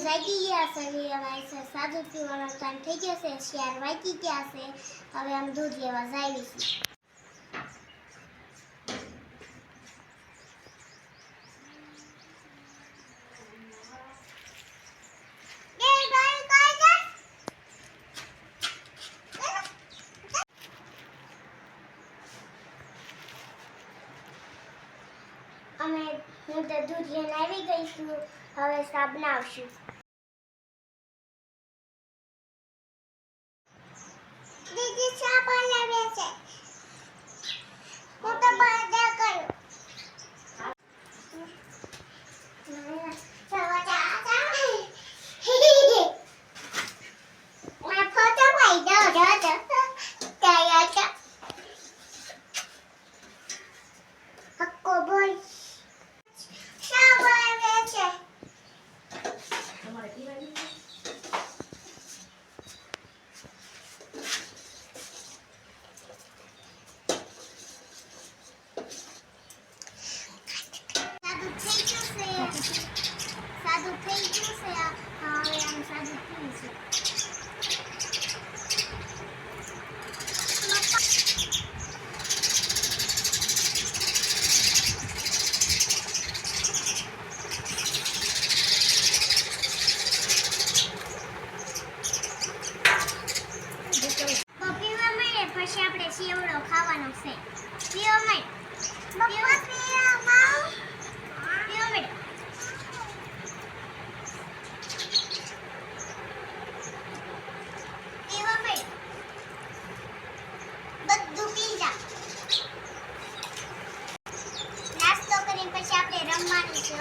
વાગી ગયા છે, હવે સાદુ પીવાનો ટાઈમ થઈ ગયો છે, 4 વાગી ગયા છે. હવે આમ દૂધ લેવા જાવી છે. હું તો દૂધ લઈને આવી ગઈ છું. હવે ચા બનાવશું. દીદી ચા બનાવે છે. હું તો બર્થડે કરું. ફોટો પાડી દો. હક્કો બોલ. સાદું થઈ ગયું છે. હવે આમ સાદું પીવું છે. પીવા મળે પછી આપણે સેવડો ખાવાનો છે. પીવા મળે. નાસ્તો કરીને પછી આપણે રમવાનું છે.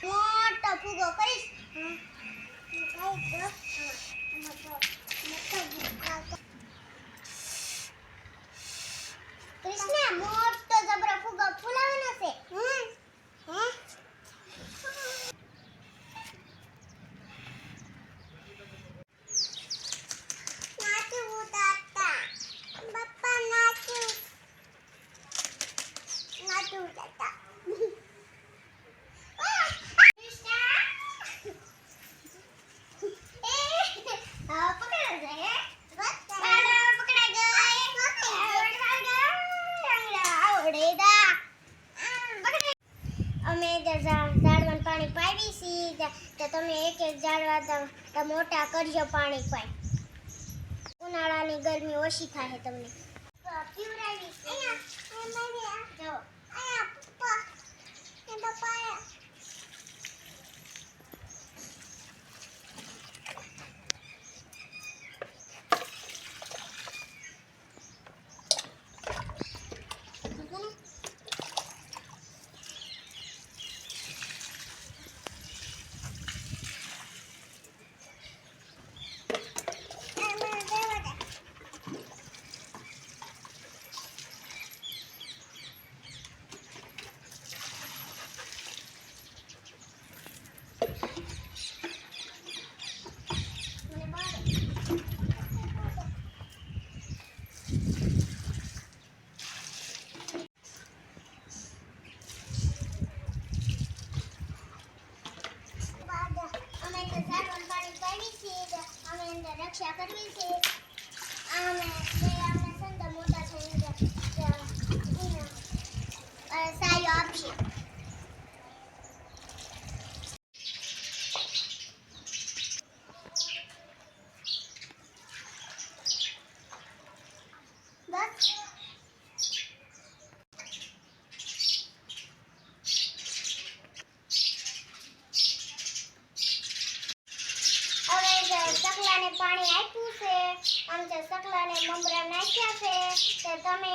મોટો ફૂગો કરીશ. કૃષ્ણ મોટો જબરો ફૂગો ફૂલાવાનો છે. નાચું તાતા બાપા નાચું તાતા. અમે ઝાડમાં પાણી પાવી છીએ તો તમે એક ઝાડવા મોટા કરજો. પાણી પાઈ ઉનાળાની ગરમી ઓછી થાય તમને. પીવરાવી રક્ષા કરવી છે. અમે સંત મોટા થઈને સાયો આપશે. બસ હવે ચકલાને પાણી આપ્યું છે, આમ તો સકલાને મમરા નાખ્યા છે, તો તમે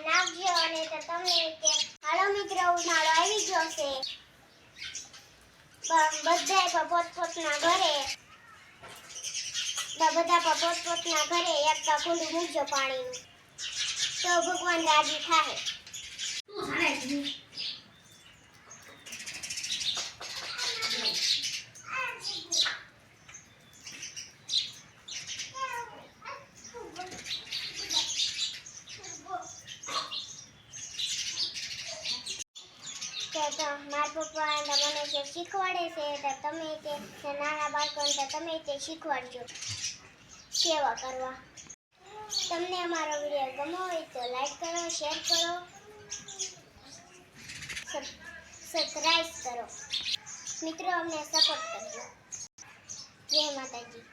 નાખજો. અને તો તમે કે હાલો મિત્રો, ઉનાળો આવી ગયો છે, બધાય પોતપોતના ઘરે એક કુંડું મૂકજો પાણીનું, તો ભગવાન રાજી થાય. તો મારા પપ્પા મને જે શીખવાડે છે, તો તમે તે નાના બાળકોને તો તમે તે શીખવાડજો કેવા કરવા. તમને અમારો વિડીયો ગમ્યો હોય તો લાઈક કરો, શેર કરો, સબસ્ક્રાઇબ કરો. મિત્રો, અમને સપોર્ટ કરજો. જય માતાજી.